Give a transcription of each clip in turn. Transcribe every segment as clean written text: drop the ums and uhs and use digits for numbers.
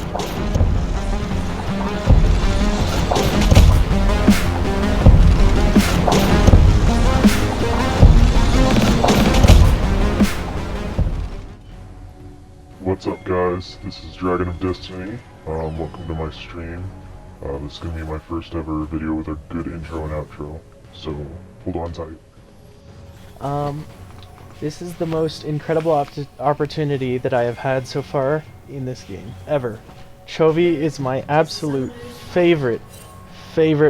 What's up guys, this is Dragon of Destiny, welcome to my stream. This is going to be my first ever video with a good intro and outro, so hold on tight. This is the most incredible opportunity that I have had so far in this game, ever. Chovi is my absolute favorite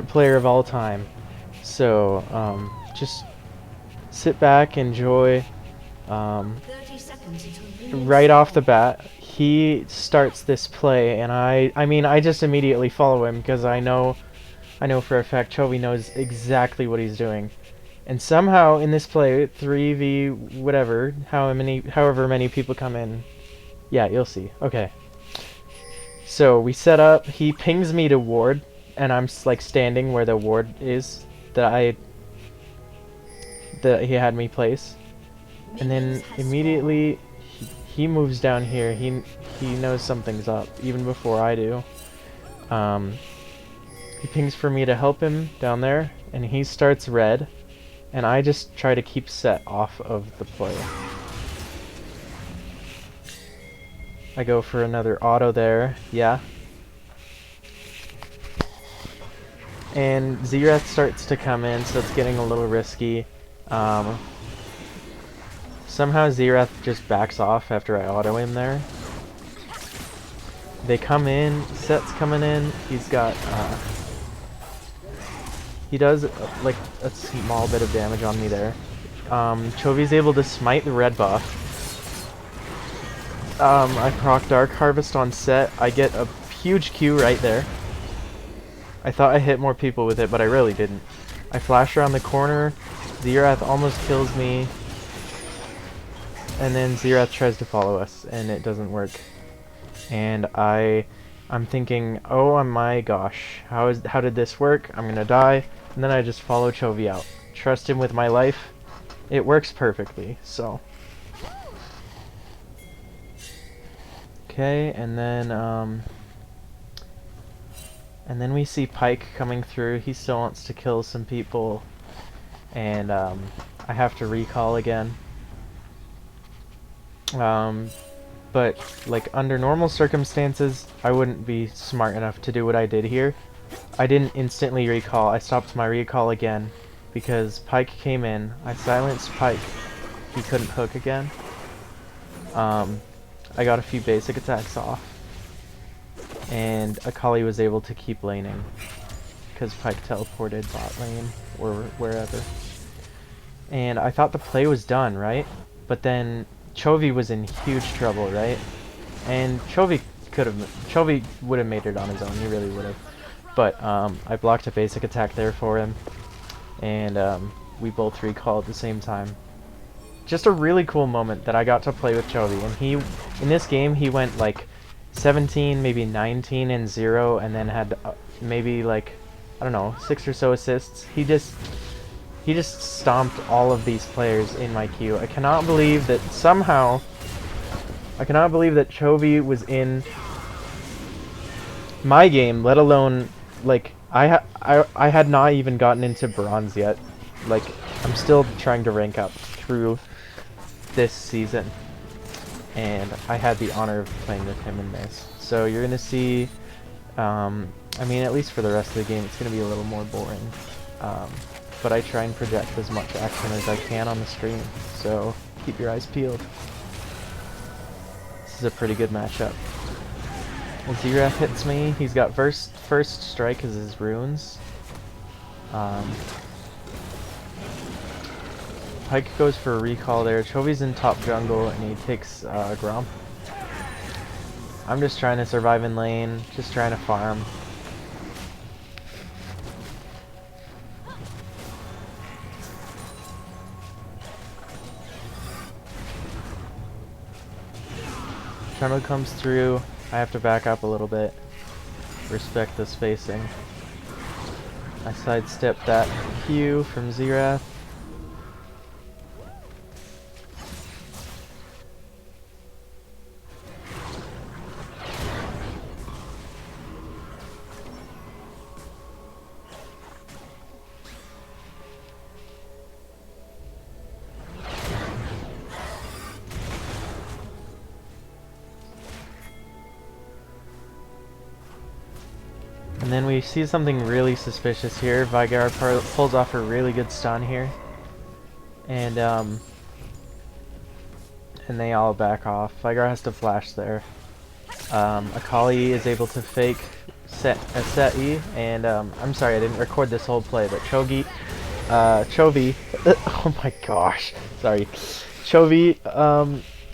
player of all time. So, just sit back, enjoy. 30 seconds until Right off the bat, he starts this play, and I mean, I just immediately follow him because I know for a fact Chovi knows exactly what he's doing. And somehow in this play, 3v whatever, however many people come in, yeah, you'll see. Okay. So we set up. He pings me to ward, and I'm like standing where the ward is that he had me place. And then immediately he moves down here. He knows something's up even before I do. He pings for me to help him down there, and he starts red. And I just try to keep set off of the play. I go for another auto there, yeah. And Xerath starts to come in, so it's getting a little risky. Somehow Xerath just backs off after I auto him there. They come in, Set's coming in, he's got, he does like a small bit of damage on me there. Chovi's able to smite the red buff. I proc Dark Harvest on Set. I get a huge Q right there. I thought I hit more people with it, but I really didn't. I flash around the corner. Xerath almost kills me. And then Xerath tries to follow us, and it doesn't work. And I'm thinking, oh my gosh, how did this work? I'm gonna die. And then I just follow Chovi out. Trust him with my life. It works perfectly, so. Okay, and then we see Pyke coming through. He still wants to kill some people. And I have to recall again. But like under normal circumstances, I wouldn't be smart enough to do what I did here. I didn't instantly recall. I stopped my recall again because Pyke came in. I silenced Pyke. He couldn't hook again. I got a few basic attacks off, and Akali was able to keep laning because Pyke teleported bot lane or wherever. And I thought the play was done, right? But then Chovi was in huge trouble, right? And Chovi would have made it on his own. He really would have. But I blocked a basic attack there for him, and we both recall at the same time. Just a really cool moment that I got to play with Chovi. And in this game, he went like 17, maybe 19 and 0, and then had maybe like, I don't know, 6 or so assists. He just stomped all of these players in my queue. I cannot believe that Chovi was in my game, let alone, like, I had not even gotten into bronze yet. Like, I'm still trying to rank up through this season. And I had the honor of playing with him in this. So you're gonna see, I mean, at least for the rest of the game, it's gonna be a little more boring. But I try and project as much action as I can on the screen, so keep your eyes peeled. This is a pretty good matchup. Well, Xerath hits me. He's got first strike as his runes. Pyke goes for a recall there. Chovi's in top jungle, and he takes Gromp. I'm just trying to survive in lane, just trying to farm. Trundle comes through. I have to back up a little bit. Respect the spacing. I sidestep that Q from Xerath. And then we see something really suspicious here. Vygar pulls off a really good stun here. And they all back off. Vygar has to flash there. Akali is able to fake set E, and I'm sorry I didn't record this whole play, but Chovi, oh my gosh, sorry, Chovi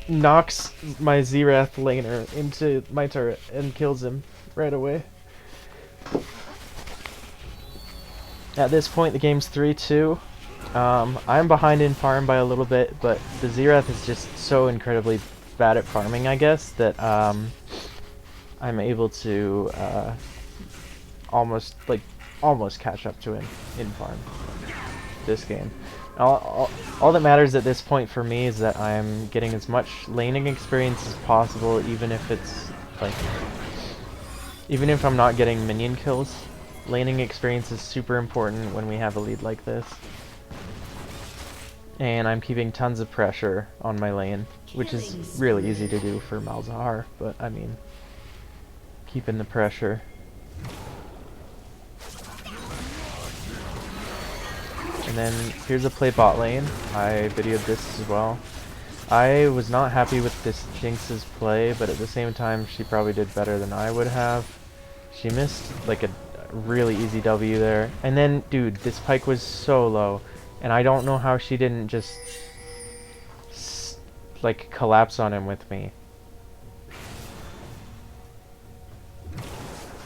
knocks my Xerath laner into my turret and kills him right away. At this point, the game's 3-2. I'm behind in farm by a little bit, but the Xerath is just so incredibly bad at farming, I guess, that I'm able to almost catch up to him in farm this game. All that matters at this point for me is that I'm getting as much laning experience as possible, even if it's like, even if I'm not getting minion kills. Laning experience is super important when we have a lead like this. And I'm keeping tons of pressure on my lane, which is really easy to do for Malzahar, but I mean, keeping the pressure. And then here's a play bot lane. I videoed this as well. I was not happy with this Jinx's play, but at the same time she probably did better than I would have. She missed like a really easy W there. And then, dude, this Pyke was so low. And I don't know how she didn't just like collapse on him with me.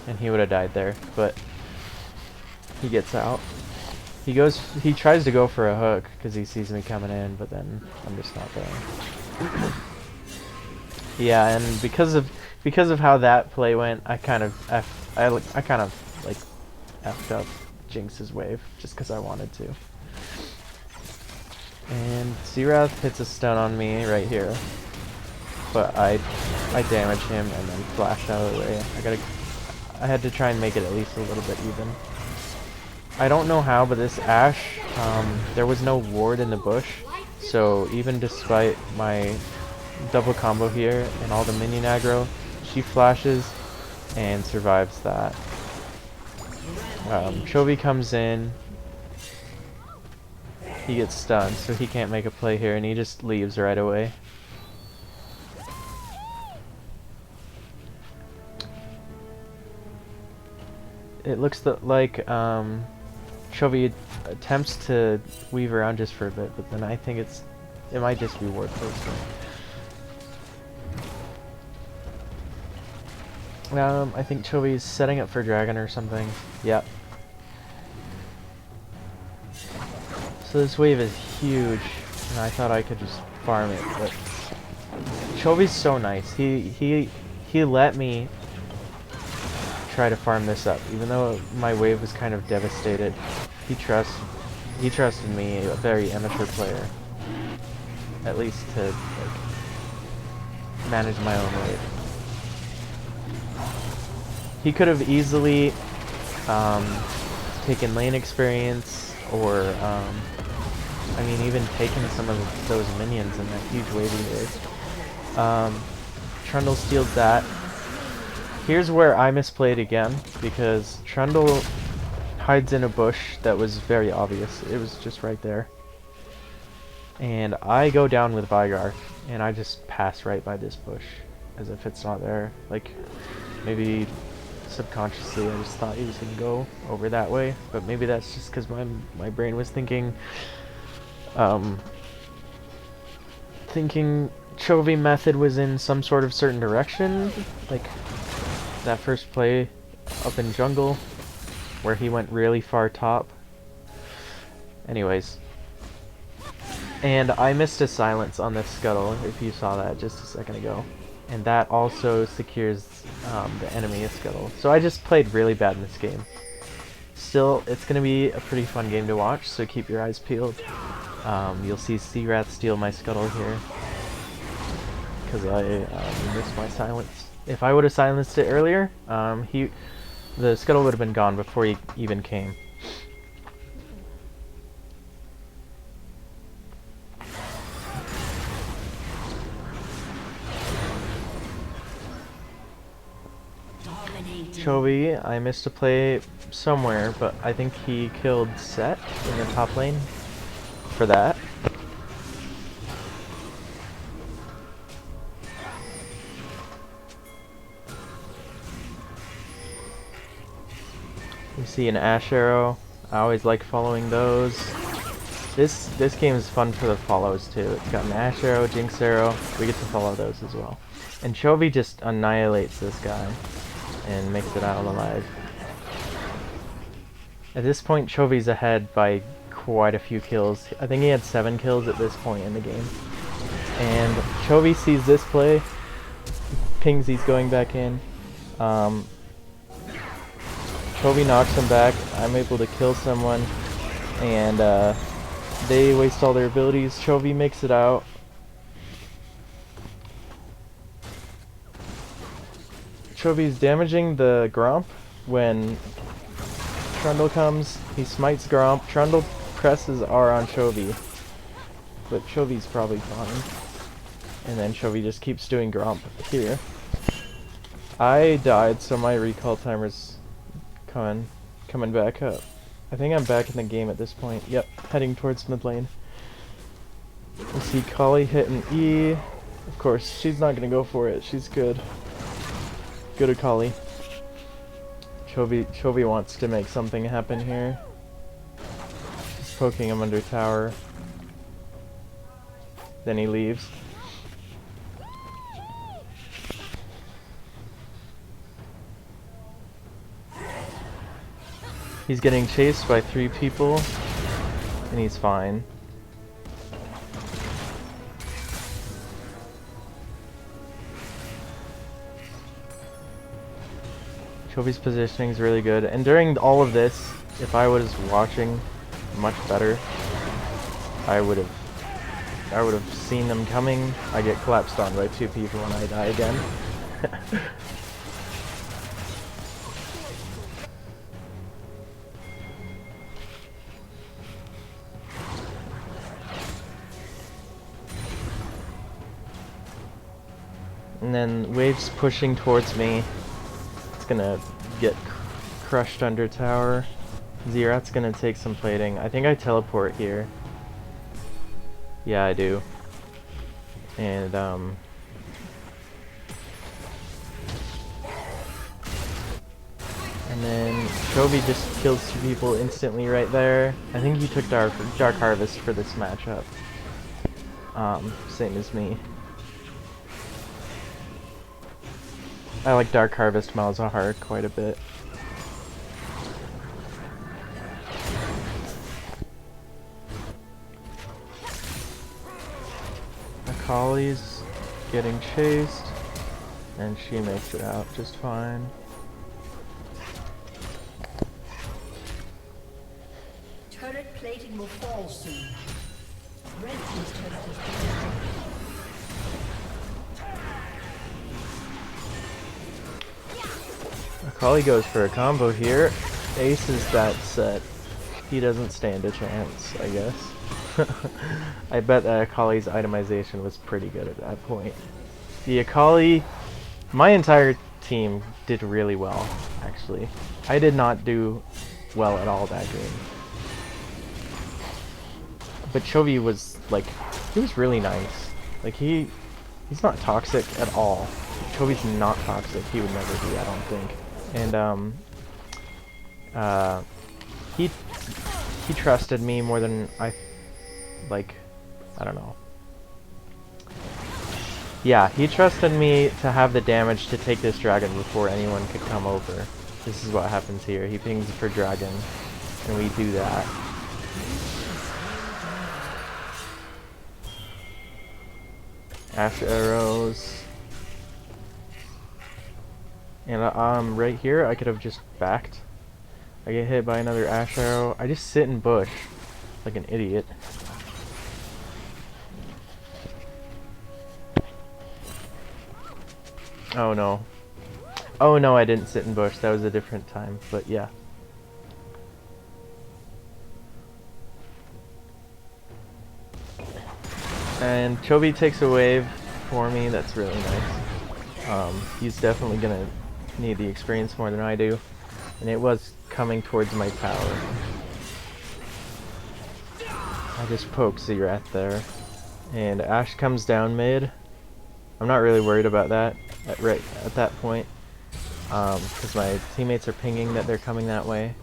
And he would have died there, but he gets out. He tries to go for a hook because he sees me coming in, but then I'm just not there. Yeah, and because of how that play went, I kind of effed up Jinx's wave just because I wanted to. And Xerath hits a stun on me right here, but I damage him and then flash out of the way. I had to try and make it at least a little bit even. I don't know how, but this Ashe, there was no ward in the bush, so even despite my double combo here and all the minion aggro, she flashes and survives that. Chovi comes in. He gets stunned, so he can't make a play here, and he just leaves right away. It looks like Chovi attempts to weave around just for a bit, but then I think it might just be worthless. I think Chovi's setting up for Dragon or something. Yep. So this wave is huge, and I thought I could just farm it, but Chovi's so nice. He let me try to farm this up, even though my wave was kind of devastated. He trusted me, a very amateur player, at least to like manage my own wave. He could have easily taken lane experience, or I mean, even taken some of those minions in that huge wave he did. Trundle steals that. Here's where I misplayed again, because Trundle hides in a bush that was very obvious. It was just right there. And I go down with Vygar, and I just pass right by this bush, as if it's not there. Like, maybe subconsciously I just thought he was going to go over that way, but maybe that's just because my brain was thinking Chovi method was in some sort of certain direction, like that first play up in jungle where he went really far top. Anyways, and I missed a silence on this scuttle, if you saw that just a second ago, and that also secures the enemy a scuttle. So I just played really bad in this game. Still, it's going to be a pretty fun game to watch, so keep your eyes peeled. You'll see Xerath steal my scuttle here, because I missed my silence. If I would have silenced it earlier, the scuttle would have been gone before he even came. Dominating. Chovi, I missed a play somewhere, but I think he killed Set in the top lane for that. You see an Ash Arrow. I always like following those. This game is fun for the follows too. It's got an Ash Arrow, Jinx Arrow. We get to follow those as well. And Chovi just annihilates this guy and makes it out alive. At this point, Chovi's ahead by quite a few kills. I think he had 7 kills at this point in the game. And Chovi sees this play, pings he's going back in. Chovi knocks him back. I'm able to kill someone, and they waste all their abilities. Chovi makes it out. Chovi's damaging the Gromp when Trundle comes. He smites Gromp. Trundle presses R on Chovi, but Chovi's probably fine. And then Chovi just keeps doing Gromp here. I died, so my recall timer's coming back up. I think I'm back in the game at this point. Yep, heading towards mid lane. We see Kali hit an E. Of course, she's not gonna go for it. She's good. Good at Kali. Chovi wants to make something happen here. She's poking him under tower. Then he leaves. He's getting chased by 3 people, and he's fine. Chovi's positioning is really good, and during all of this, if I was watching much better, I would have seen them coming. I get collapsed on by 2 people and I die again. And then wave's pushing towards me. It's gonna get crushed under tower. Zerat's gonna take some plating. I think I teleport here. Yeah, I do. And and then Chovi just kills 2 people instantly right there. I think he took Dark Harvest for this matchup. Same as me. I like Dark Harvest Malzahar quite a bit. Akali's getting chased, and she makes it out just fine. Turret plating will fall soon. Red team's turret has been destroyed. Akali goes for a combo here. Aces that set. He doesn't stand a chance, I guess. I bet that Akali's itemization was pretty good at that point. The Akali, my entire team did really well, actually. I did not do well at all that game. But Chovi was, like, he was really nice. Like, he's not toxic at all. Chovi's not toxic. He would never be, I don't think. And he trusted me more than I don't know. Yeah, he trusted me to have the damage to take this dragon before anyone could come over. This is what happens here. He pings for dragon, and we do that. Ash arrows. And right here, I could have just backed. I get hit by another Ash Arrow. I just sit in bush like an idiot. Oh no. Oh no, I didn't sit in bush. That was a different time, but yeah. And Chovi takes a wave for me. That's really nice. He's definitely gonna need the experience more than I do. And it was coming towards my tower. I just poked Zerath there. And Ashe comes down mid. I'm not really worried about that right at that point. Because my teammates are pinging that they're coming that way.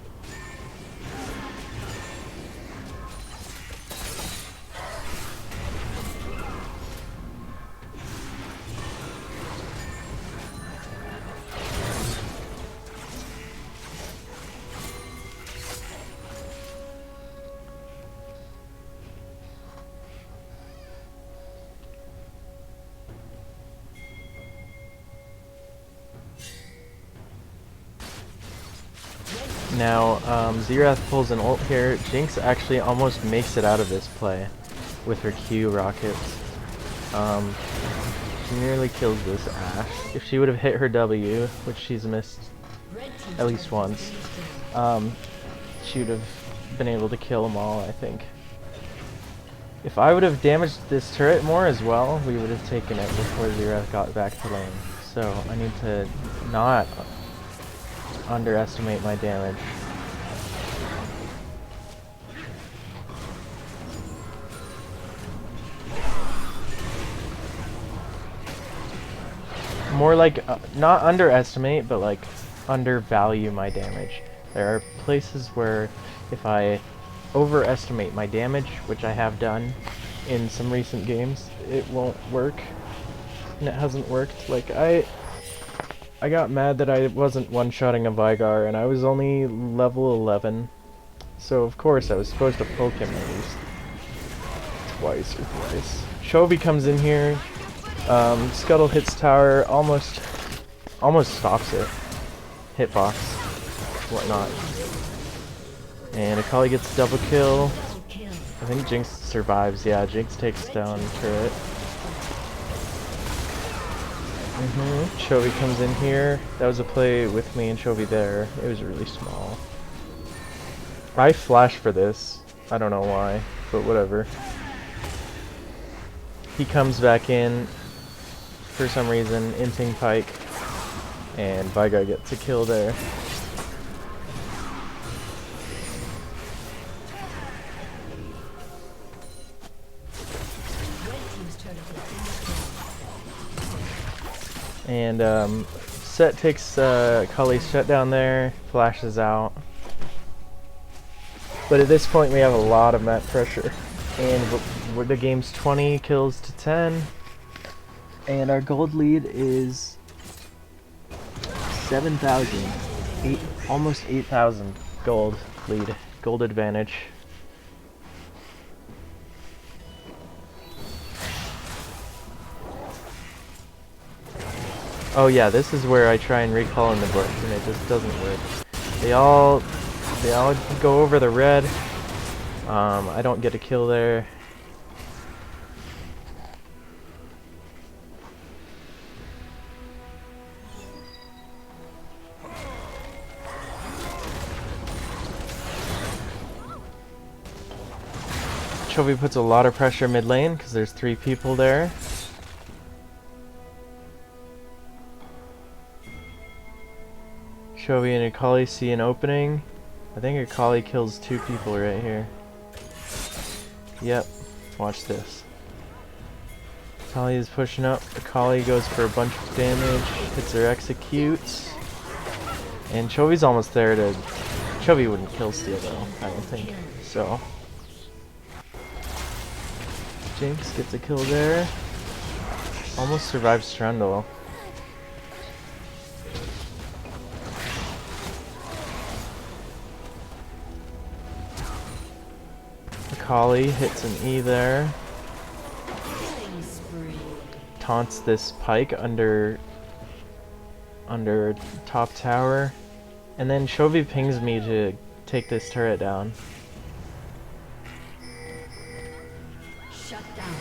Now, Zerath pulls an ult here. Jinx actually almost makes it out of this play with her Q rockets. She nearly kills this Ashe. If she would have hit her W, which she's missed at least once, she would have been able to kill them all, I think. If I would have damaged this turret more as well, we would have taken it before Zerath got back to lane. So I need to not underestimate my damage. More like, not underestimate, but like undervalue my damage. There are places where if I overestimate my damage, which I have done in some recent games, it won't work. And it hasn't worked. Like, I got mad that I wasn't one-shotting a Vigar, and I was only level 11. So of course I was supposed to poke him at least twice or thrice. Chovi comes in here. Scuttle hits tower, almost stops it. Hitbox, whatnot. And Akali gets double kill. I think Jinx survives. Yeah, Jinx takes down turret. Chovi comes in here. That was a play with me and Chovi there. It was really small. I flashed for this. I don't know why, but whatever. He comes back in for some reason, inting Pyke, and Vigar gets a kill there. And Set takes Akali's shutdown there, flashes out. But at this point we have a lot of map pressure. And the game's 20 kills to 10. And our gold lead is 7,000. Almost 8,000 gold lead. Gold advantage. Oh yeah, this is where I try and recall in the bush and it just doesn't work. They all go over the red. I don't get a kill there. Chovi puts a lot of pressure mid lane because there's 3 people there. Chovi and Akali see an opening. I think Akali kills 2 people right here. Yep, watch this. Akali is pushing up. Akali goes for a bunch of damage, hits her executes. And Chovi's almost there to... Chovi wouldn't kill steal though, I don't think. So... Jinx gets a kill there. Almost survives Strundle. Akali hits an E there. Taunts this Pyke under top tower. And then Chovi pings me to take this turret down. Shut down.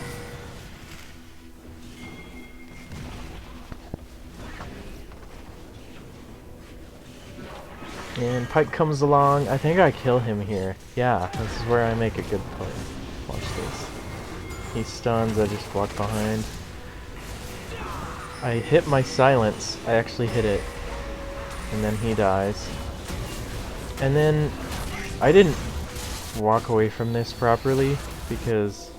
And Pyke comes along. I think I kill him here. Yeah, this is where I make a good play. Watch this. He stuns, I just walk behind. I hit my silence. I actually hit it. and then he dies. And then I didn't walk away from this properly because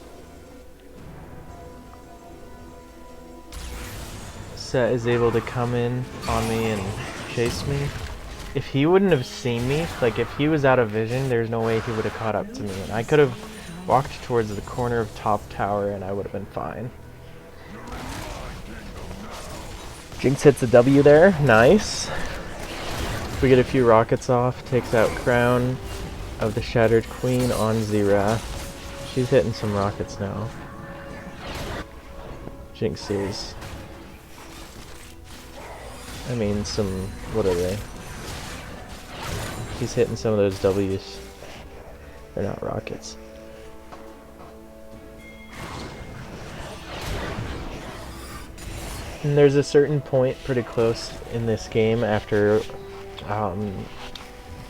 Set is able to come in on me and chase me. If he wouldn't have seen me, like if he was out of vision, there's no way he would have caught up to me. And I could have walked towards the corner of top tower and I would have been fine. Jinx hits a W there, nice. We get a few rockets off, takes out Crown of the Shattered Queen on Xerath. She's hitting some rockets now. Jinx is... I mean, some... what are they? He's hitting some of those W's. They're not rockets. And there's a certain point pretty close in this game after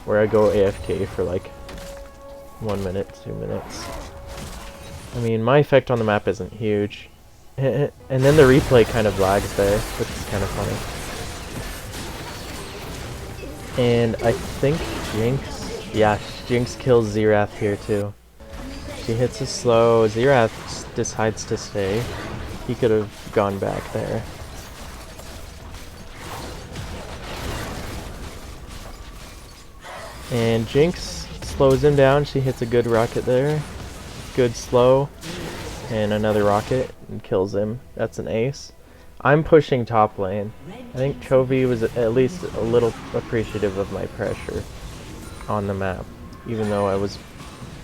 where I go AFK for like 1 minute, 2 minutes. I mean, my effect on the map isn't huge. And then the replay kind of lags there, which is kind of funny. And I think Jinx, yeah, Jinx kills Xerath here too. She hits a slow, Xerath decides to stay. He could have gone back there. And Jinx slows him down, she hits a good rocket there. Good slow. And another rocket and kills him. That's an ace. I'm pushing top lane. I think Chovi was at least a little appreciative of my pressure on the map, even though I was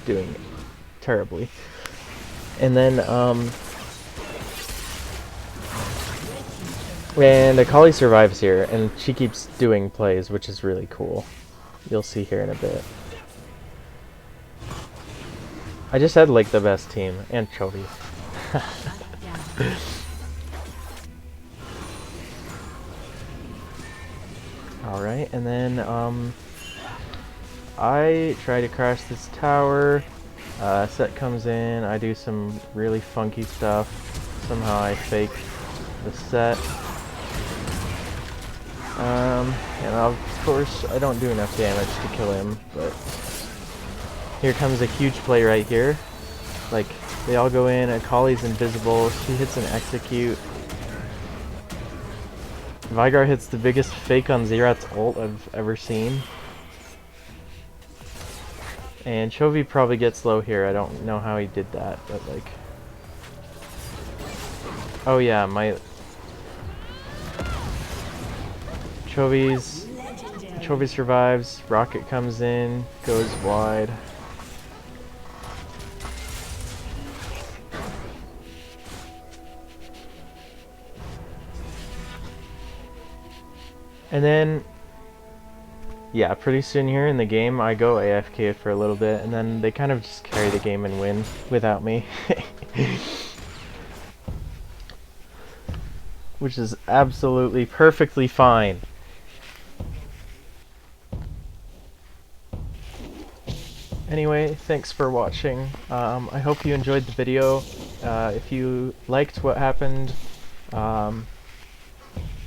doing it terribly. And then, and Akali survives here, and she keeps doing plays, which is really cool. You'll see here in a bit. I just had like the best team, and Chovi. Alright, and then I try to crash this tower. Set comes in, I do some really funky stuff. Somehow I fake the set. And of course I don't do enough damage to kill him, but here comes a huge play right here. Like, they all go in, Akali's invisible, she hits an execute. Veigar hits the biggest fake on Xerath's ult I've ever seen. And Chovi probably gets low here, I don't know how he did that, but like... Oh yeah, my... Chovi survives, rocket comes in, goes wide. And then, yeah, pretty soon here in the game, I go AFK for a little bit, and then they kind of just carry the game and win without me. Which is absolutely perfectly fine. Anyway, thanks for watching. I hope you enjoyed the video. If you liked what happened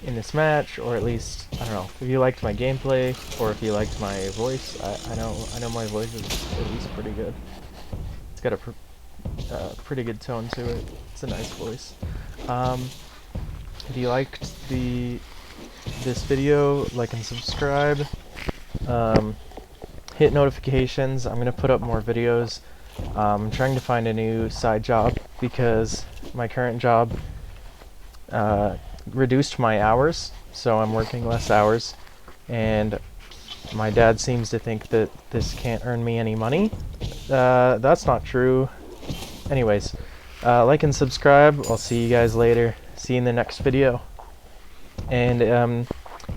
in this match, or at least, I don't know, if you liked my gameplay, or if you liked my voice, I know my voice is at least pretty good. It's got a pretty good tone to it. It's a nice voice. If you liked this video, like and subscribe. Hit notifications. I'm gonna put up more videos. I'm trying to find a new side job because my current job reduced my hours, so I'm working less hours, and my dad seems to think that this can't earn me any money. That's not true. Anyways, like and subscribe. I'll see you guys later. See you in the next video. And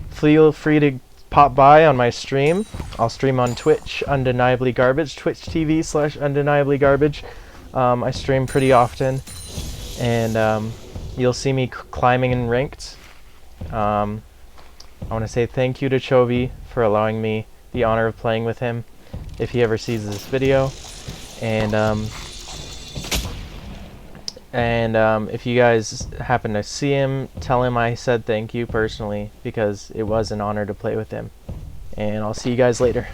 feel free to pop by on my stream. I'll stream on Twitch, Undeniably Garbage, Twitch TV/Undeniably Garbage. I stream pretty often, and you'll see me climbing in ranked. I want to say thank you to Chovi for allowing me the honor of playing with him, if he ever sees this video. And And if you guys happen to see him, tell him I said thank you personally, because it was an honor to play with him. And I'll see you guys later.